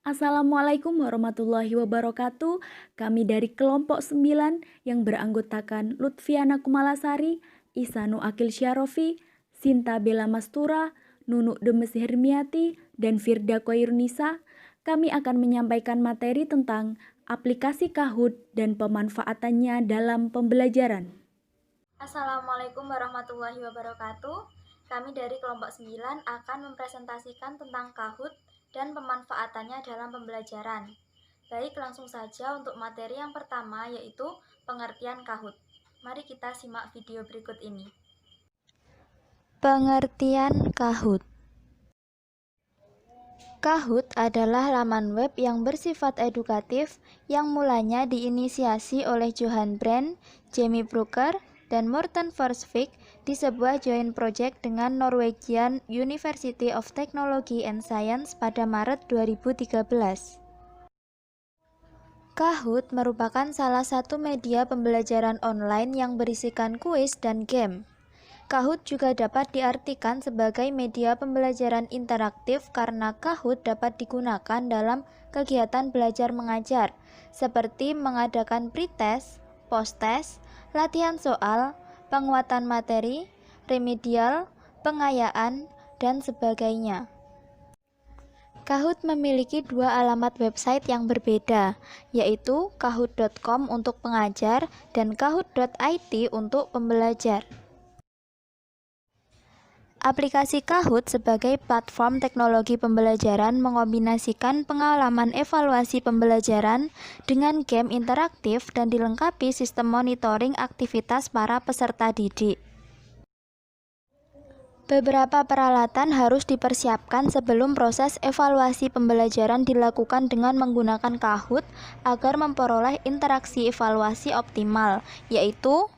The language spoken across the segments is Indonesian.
Assalamualaikum warahmatullahi wabarakatuh. Kami dari kelompok 9 yang beranggotakan Lutfiana Kumalasari, Isanu Akil Syarofi, Sinta Bella Mastura, Nunuk Demes Hermiati, dan Firda Koirunisa. Kami akan menyampaikan materi tentang aplikasi Kahoot dan pemanfaatannya dalam pembelajaran. Assalamualaikum warahmatullahi wabarakatuh. Kami dari kelompok 9 akan mempresentasikan tentang Kahoot dan pemanfaatannya dalam pembelajaran. Baik, langsung saja untuk materi yang pertama yaitu pengertian Kahoot. Mari kita simak video berikut ini. Pengertian Kahoot. Kahoot adalah laman web yang bersifat edukatif yang mulanya diinisiasi oleh Johan Brand, Jamie Brooker, dan Morten Forsvik di sebuah joint project dengan Norwegian University of Technology and Science pada Maret 2013. Kahoot merupakan salah satu media pembelajaran online yang berisikan kuis dan game. Kahoot juga dapat diartikan sebagai media pembelajaran interaktif karena Kahoot dapat digunakan dalam kegiatan belajar mengajar, seperti mengadakan pretest, post-test, latihan soal, penguatan materi, remedial, pengayaan, dan sebagainya. Kahoot memiliki dua alamat website yang berbeda, yaitu kahoot.com untuk pengajar dan kahoot.it untuk pembelajar. Aplikasi Kahoot sebagai platform teknologi pembelajaran mengombinasikan pengalaman evaluasi pembelajaran dengan game interaktif dan dilengkapi sistem monitoring aktivitas para peserta didik. Beberapa peralatan harus dipersiapkan sebelum proses evaluasi pembelajaran dilakukan dengan menggunakan Kahoot agar memperoleh interaksi evaluasi optimal, yaitu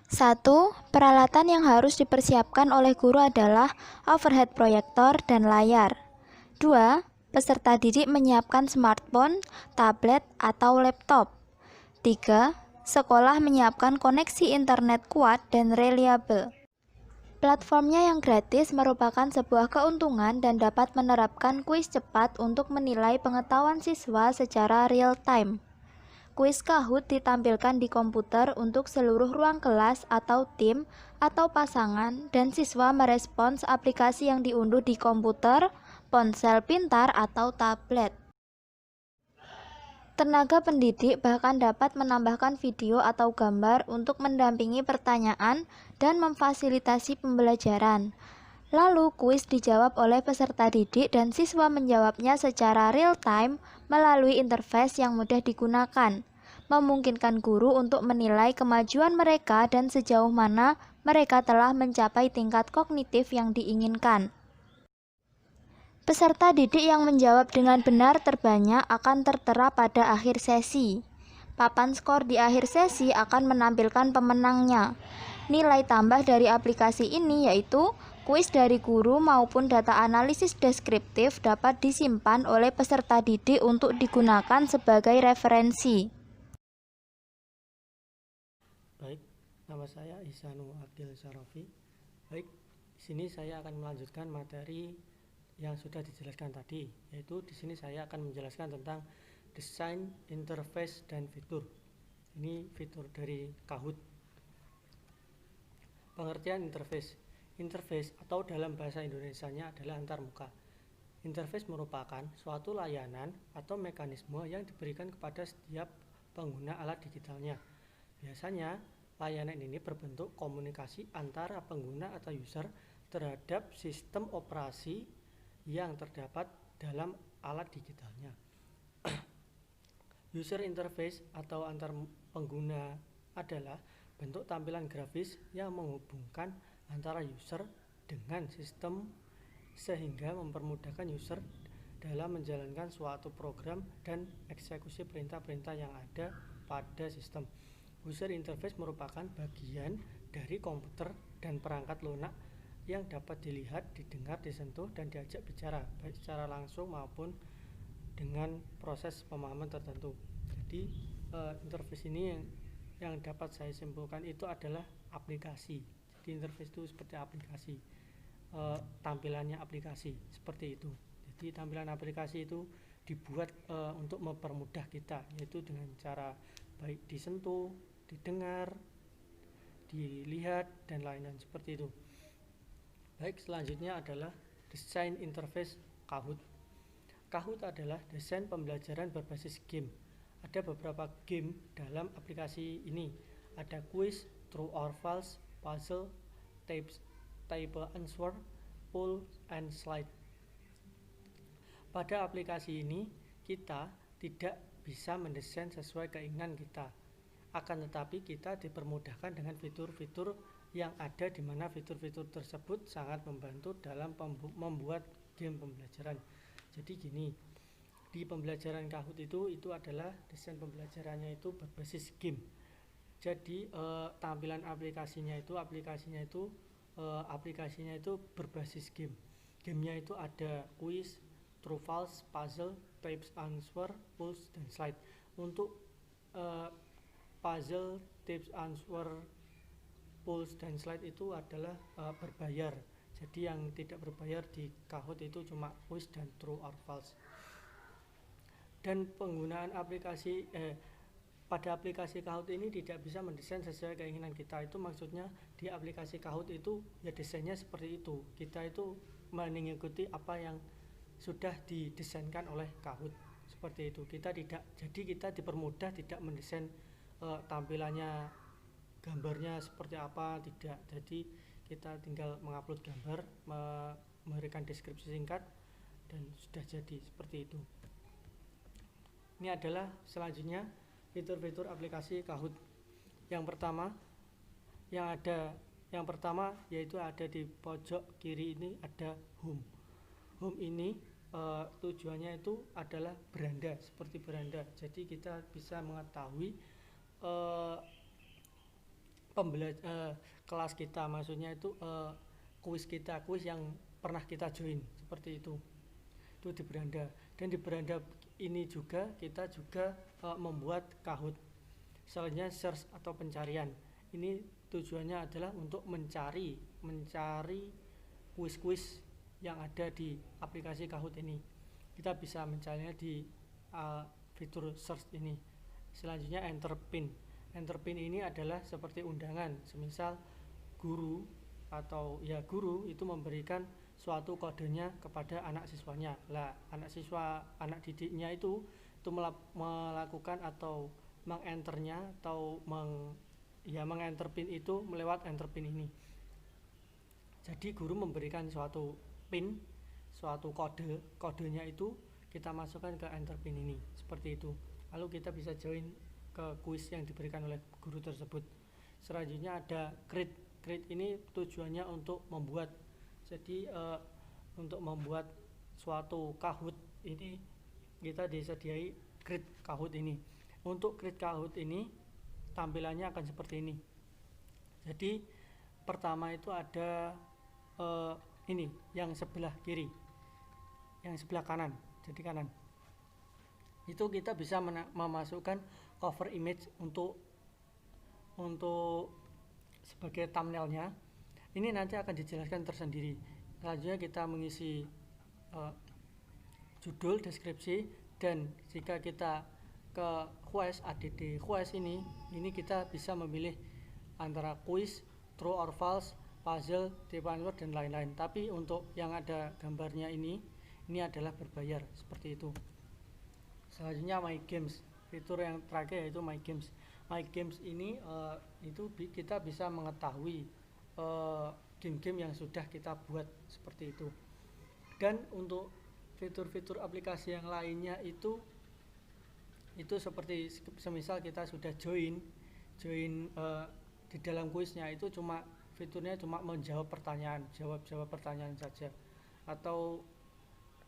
1. Peralatan yang harus dipersiapkan oleh guru adalah overhead proyektor dan layar. 2. Peserta didik menyiapkan smartphone, tablet, atau laptop. 3. Sekolah menyiapkan koneksi internet kuat dan reliable. Platformnya yang gratis merupakan sebuah keuntungan dan dapat menerapkan kuis cepat untuk menilai pengetahuan siswa secara real time. Kuis Kahoot ditampilkan di komputer untuk seluruh ruang kelas atau tim atau pasangan dan siswa merespons aplikasi yang diunduh di komputer, ponsel pintar, atau tablet. Tenaga pendidik bahkan dapat menambahkan video atau gambar untuk mendampingi pertanyaan dan memfasilitasi pembelajaran. Lalu kuis dijawab oleh peserta didik dan siswa menjawabnya secara real time melalui interface yang mudah digunakan, memungkinkan guru untuk menilai kemajuan mereka dan sejauh mana mereka telah mencapai tingkat kognitif yang diinginkan. Peserta didik yang menjawab dengan benar terbanyak akan tertera pada akhir sesi. Papan skor di akhir sesi akan menampilkan pemenangnya. Nilai tambah dari aplikasi ini yaitu kuis dari guru maupun data analisis deskriptif dapat disimpan oleh peserta didik untuk digunakan sebagai referensi. Baik, nama saya Isanu Akil Syarofi. Baik, di sini saya akan melanjutkan materi yang sudah dijelaskan tadi, yaitu di sini saya akan menjelaskan tentang desain, interface, dan fitur. Ini fitur dari Kahoot. Pengertian interface. Interface atau dalam bahasa Indonesianya adalah antarmuka. Interface merupakan suatu layanan atau mekanisme yang diberikan kepada setiap pengguna alat digitalnya. Biasanya, layanan ini berbentuk komunikasi antara pengguna atau user terhadap sistem operasi yang terdapat dalam alat digitalnya. User interface atau antar pengguna adalah bentuk tampilan grafis yang menghubungkan antara user dengan sistem sehingga mempermudahkan user dalam menjalankan suatu program dan eksekusi perintah-perintah yang ada pada sistem. User interface merupakan bagian dari komputer dan perangkat lunak yang dapat dilihat, didengar, disentuh, dan diajak bicara, baik secara langsung maupun dengan proses pemahaman tertentu. Jadi interface ini yang dapat saya simpulkan itu adalah aplikasi. Jadi interface itu seperti aplikasi, tampilannya aplikasi seperti itu. Jadi tampilan aplikasi itu dibuat untuk mempermudah kita, yaitu dengan cara baik disentuh, didengar, dilihat, dan lain-lain seperti itu. Baik, selanjutnya adalah desain interface Kahoot. Kahoot adalah desain pembelajaran berbasis game. Ada beberapa game dalam aplikasi ini. Ada quiz, true or false, puzzle, table answer, pull, and slide. Pada aplikasi ini, kita tidak bisa mendesain sesuai keinginan kita. Akan tetapi kita dipermudahkan dengan fitur-fitur yang ada, di mana fitur-fitur tersebut sangat membantu dalam membuat game pembelajaran. Jadi gini, di pembelajaran Kahoot itu adalah desain pembelajarannya itu berbasis game. Jadi tampilan aplikasinya itu berbasis game. Gamenya itu ada quiz, true false, puzzle, tips answer, pulse, dan slide. Untuk puzzle, tips answer, pulse, dan slide itu adalah berbayar. Jadi yang tidak berbayar di Kahoot itu cuma quiz dan true or false. Dan penggunaan pada aplikasi Kahoot ini tidak bisa mendesain sesuai keinginan kita. Itu maksudnya di aplikasi Kahoot itu ya desainnya seperti itu. Kita itu mengikuti apa yang sudah didesainkan oleh Kahoot, seperti itu. Jadi kita dipermudah tidak mendesain tampilannya, gambarnya seperti apa, tidak. Jadi kita tinggal mengupload gambar, memberikan deskripsi singkat, dan sudah jadi seperti itu. Ini adalah selanjutnya fitur-fitur aplikasi Kahoot. Yang pertama yaitu ada di pojok kiri ini ada home. Home ini tujuannya itu adalah beranda, seperti beranda. Jadi kita bisa mengetahui kelas kita, maksudnya itu kuis yang pernah kita join, seperti itu di beranda. Dan di beranda ini juga kita membuat Kahoot, selanjutnya search atau pencarian. Ini tujuannya adalah untuk mencari kuis-kuis yang ada di aplikasi Kahoot ini. Kita bisa mencarinya di fitur search ini. Selanjutnya enter pin. Enter pin ini adalah seperti undangan, semisal guru itu memberikan suatu kodenya kepada anak siswanya. Lah, anak didiknya itu melakukan atau mengenternya atau mengenter pin itu melewat enter pin ini. Jadi guru memberikan suatu pin, suatu kodenya itu kita masukkan ke enter pin ini, seperti itu. Lalu kita bisa join ke kuis yang diberikan oleh guru tersebut. Selanjutnya ada create. Create ini tujuannya untuk membuat. Jadi untuk membuat suatu Kahoot ini kita disediai create Kahoot ini. Untuk create Kahoot ini tampilannya akan seperti ini. Jadi pertama itu ada ini yang sebelah kiri, yang sebelah kanan, jadi kanan. Itu kita bisa memasukkan cover image untuk sebagai thumbnailnya. Ini nanti akan dijelaskan tersendiri. Selanjutnya kita mengisi judul, deskripsi, dan jika kita ke quest, quest ini kita bisa memilih antara quiz, true or false, puzzle, tip answer, dan lain-lain. Tapi untuk yang ada gambarnya ini adalah berbayar, seperti itu. Selanjutnya My Games. Fitur yang terakhir yaitu My Games. My Games ini itu kita bisa mengetahui game-game yang sudah kita buat, seperti itu. Dan untuk fitur-fitur aplikasi yang lainnya itu seperti semisal kita sudah join di dalam kuisnya, itu fiturnya cuma menjawab pertanyaan, jawab pertanyaan saja, atau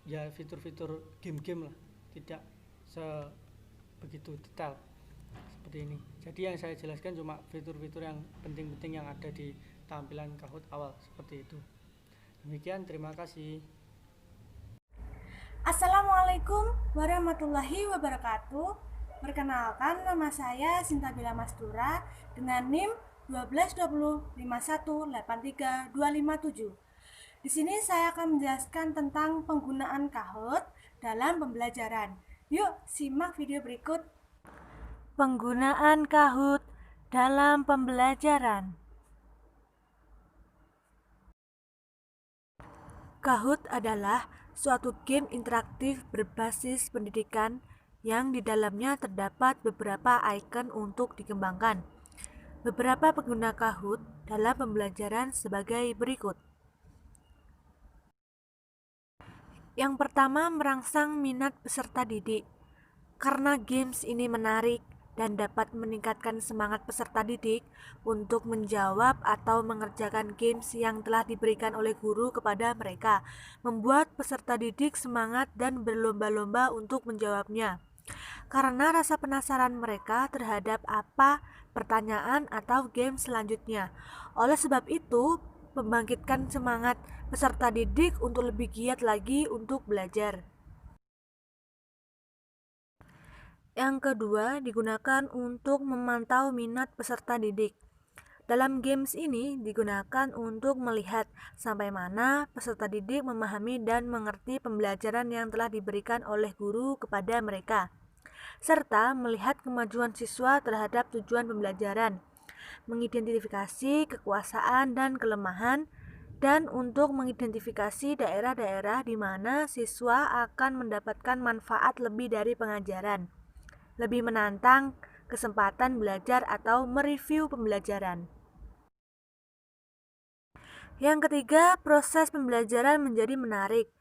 ya fitur-fitur game-game lah, tidak sebegitu detail seperti ini. Jadi yang saya jelaskan cuma fitur-fitur yang penting-penting yang ada di tampilan Kahoot awal, seperti itu. Demikian, terima kasih. Assalamualaikum warahmatullahi wabarakatuh. Perkenalkan, nama saya Sinta Bella Mastura dengan NIM 12205183 257. Di sini saya akan menjelaskan tentang penggunaan Kahoot dalam pembelajaran. Yuk, simak video berikut. Penggunaan Kahoot dalam pembelajaran. Kahoot adalah suatu game interaktif berbasis pendidikan yang di dalamnya terdapat beberapa icon untuk dikembangkan. Beberapa pengguna Kahoot dalam pembelajaran sebagai berikut. Yang pertama, merangsang minat peserta didik. Karena games ini menarik dan dapat meningkatkan semangat peserta didik untuk menjawab atau mengerjakan games yang telah diberikan oleh guru kepada mereka, membuat peserta didik semangat dan berlomba-lomba untuk menjawabnya. Karena rasa penasaran mereka terhadap apa pertanyaan atau game selanjutnya. Oleh sebab itu, membangkitkan semangat peserta didik untuk lebih giat lagi untuk belajar. Yang kedua, digunakan untuk memantau minat peserta didik. Dalam games ini digunakan untuk melihat sampai mana peserta didik memahami dan mengerti pembelajaran yang telah diberikan oleh guru kepada mereka, serta melihat kemajuan siswa terhadap tujuan pembelajaran, mengidentifikasi kekuasaan dan kelemahan, dan untuk mengidentifikasi daerah-daerah di mana siswa akan mendapatkan manfaat lebih dari pengajaran, lebih menantang kesempatan belajar atau mereview pembelajaran. Yang ketiga, proses pembelajaran menjadi menarik.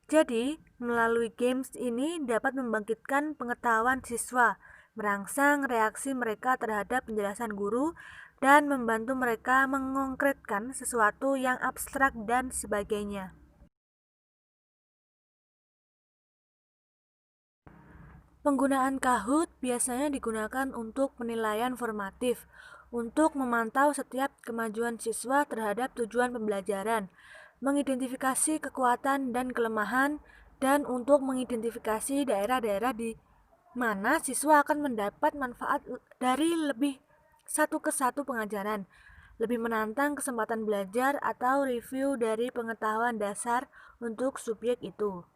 Jadi, melalui games ini dapat membangkitkan pengetahuan siswa, merangsang reaksi mereka terhadap penjelasan guru, dan membantu mereka mengkonkretkan sesuatu yang abstrak dan sebagainya. Penggunaan Kahoot biasanya digunakan untuk penilaian formatif, untuk memantau setiap kemajuan siswa terhadap tujuan pembelajaran, mengidentifikasi kekuatan dan kelemahan, dan untuk mengidentifikasi daerah-daerah di mana siswa akan mendapat manfaat dari lebih satu ke satu pengajaran, lebih menantang kesempatan belajar atau review dari pengetahuan dasar untuk subjek itu.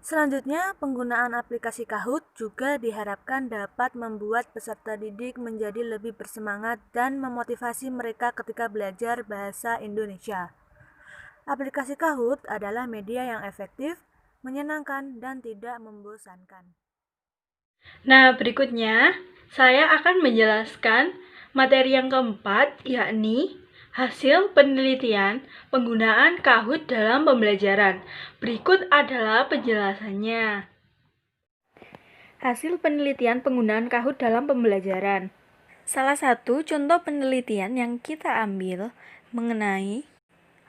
Selanjutnya, penggunaan aplikasi Kahoot juga diharapkan dapat membuat peserta didik menjadi lebih bersemangat dan memotivasi mereka ketika belajar bahasa Indonesia. Aplikasi Kahoot adalah media yang efektif, menyenangkan, dan tidak membosankan. Nah, berikutnya saya akan menjelaskan materi yang keempat, yakni hasil penelitian penggunaan Kahoot dalam pembelajaran. Berikut adalah penjelasannya. Hasil penelitian penggunaan Kahoot dalam pembelajaran. Salah satu contoh penelitian yang kita ambil mengenai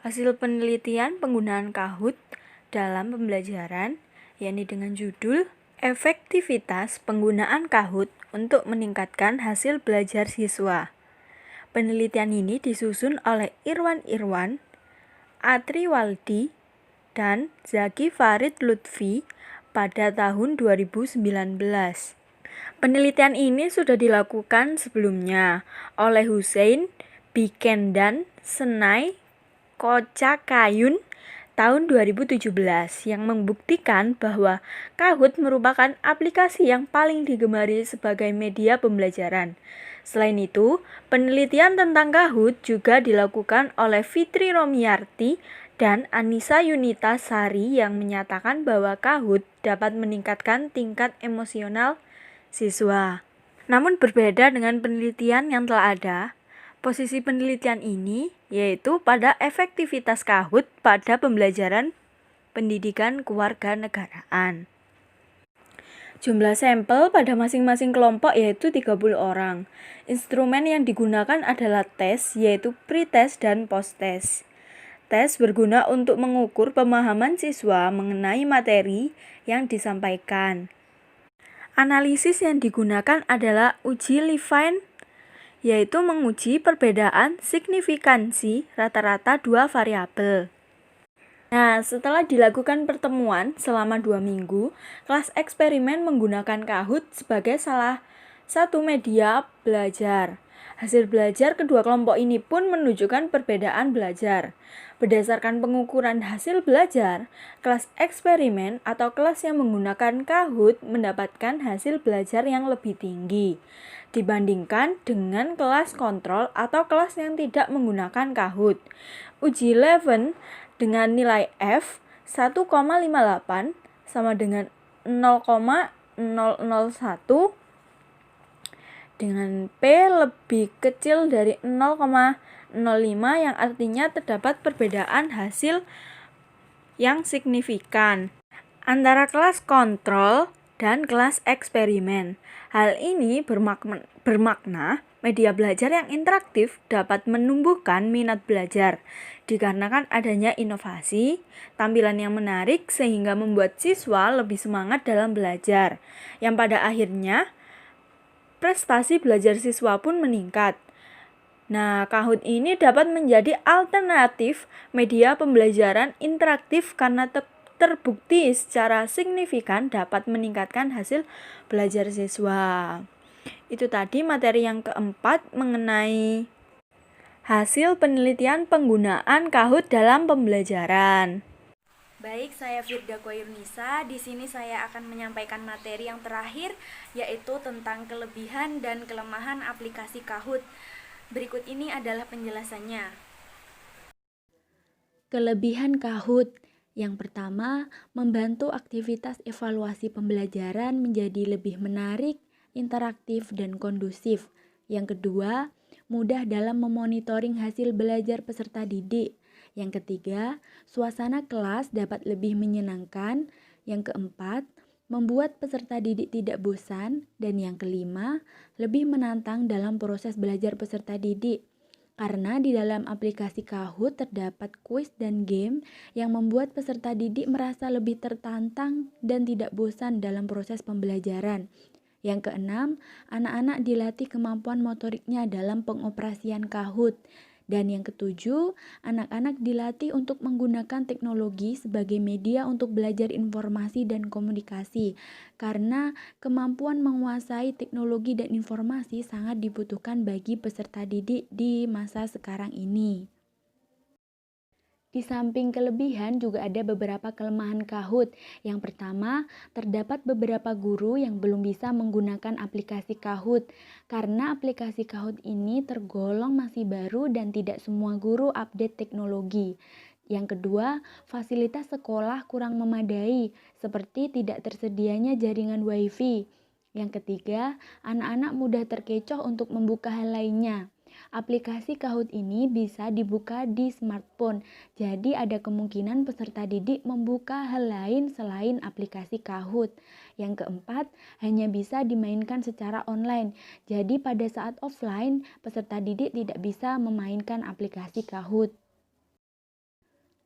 hasil penelitian penggunaan Kahoot dalam pembelajaran, yakni dengan judul Efektivitas penggunaan Kahoot untuk meningkatkan hasil belajar siswa. Penelitian ini disusun oleh Irwan, Atriwaldi, dan Zaki Farid Lutfi pada tahun 2019. Penelitian ini sudah dilakukan sebelumnya oleh Hussein, Bikendan, Senai, Kocakayun tahun 2017 yang membuktikan bahwa Kahoot merupakan aplikasi yang paling digemari sebagai media pembelajaran. Selain itu, penelitian tentang Kahoot juga dilakukan oleh Fitri Romiarti dan Anissa Yunita Sari yang menyatakan bahwa Kahoot dapat meningkatkan tingkat emosional siswa. Namun berbeda dengan penelitian yang telah ada, posisi penelitian ini yaitu pada efektivitas Kahoot pada pembelajaran pendidikan kewarganegaraan. Jumlah sampel pada masing-masing kelompok yaitu 30 orang. Instrumen yang digunakan adalah tes, yaitu pre-test dan post-test. Tes berguna untuk mengukur pemahaman siswa mengenai materi yang disampaikan. Analisis yang digunakan adalah uji Levine, yaitu menguji perbedaan signifikansi rata-rata dua variabel. Nah, setelah dilakukan pertemuan selama 2 minggu, kelas eksperimen menggunakan Kahoot sebagai salah satu media belajar. Hasil belajar kedua kelompok ini pun menunjukkan perbedaan belajar. Berdasarkan pengukuran hasil belajar, kelas eksperimen atau kelas yang menggunakan Kahoot mendapatkan hasil belajar yang lebih tinggi dibandingkan dengan kelas kontrol atau kelas yang tidak menggunakan Kahoot. Uji Levin dengan nilai F 1,58 sama dengan 0,001 dengan P lebih kecil dari 0,05 yang artinya terdapat perbedaan hasil yang signifikan antara kelas kontrol dan kelas eksperimen. Hal ini bermakna media belajar yang interaktif dapat menumbuhkan minat belajar dikarenakan adanya inovasi, tampilan yang menarik sehingga membuat siswa lebih semangat dalam belajar, yang pada akhirnya prestasi belajar siswa pun meningkat. Nah, Kahoot ini dapat menjadi alternatif media pembelajaran interaktif karena terbukti secara signifikan dapat meningkatkan hasil belajar siswa. Itu tadi materi yang keempat mengenai hasil penelitian penggunaan Kahoot dalam pembelajaran. Baik, saya Firda Koyurnisa. Di sini saya akan menyampaikan materi yang terakhir, yaitu tentang kelebihan dan kelemahan aplikasi Kahoot. Berikut ini adalah penjelasannya. Kelebihan Kahoot. Yang pertama, membantu aktivitas evaluasi pembelajaran menjadi lebih menarik, interaktif, dan kondusif. Yang kedua, mudah dalam memonitoring hasil belajar peserta didik. Yang ketiga, suasana kelas dapat lebih menyenangkan. Yang keempat, membuat peserta didik tidak bosan. Dan yang kelima, lebih menantang dalam proses belajar peserta didik. Karena di dalam aplikasi Kahoot terdapat kuis dan game yang membuat peserta didik merasa lebih tertantang dan tidak bosan dalam proses pembelajaran. Yang keenam, anak-anak dilatih kemampuan motoriknya dalam pengoperasian Kahoot. Dan yang ketujuh, anak-anak dilatih untuk menggunakan teknologi sebagai media untuk belajar informasi dan komunikasi. Karena kemampuan menguasai teknologi dan informasi sangat dibutuhkan bagi peserta didik di masa sekarang ini. Di samping kelebihan juga ada beberapa kelemahan Kahoot. Yang pertama, terdapat beberapa guru yang belum bisa menggunakan aplikasi Kahoot karena aplikasi Kahoot ini tergolong masih baru dan tidak semua guru update teknologi. Yang kedua, fasilitas sekolah kurang memadai seperti tidak tersedianya jaringan WiFi. Yang ketiga, anak-anak mudah terkecoh untuk membuka hal lainnya. Aplikasi Kahoot ini bisa dibuka di smartphone, jadi ada kemungkinan peserta didik membuka hal lain selain aplikasi Kahoot. Yang keempat, hanya bisa dimainkan secara online, jadi pada saat offline, peserta didik tidak bisa memainkan aplikasi Kahoot.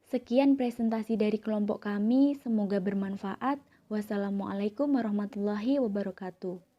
Sekian presentasi dari kelompok kami, semoga bermanfaat. Wassalamualaikum warahmatullahi wabarakatuh.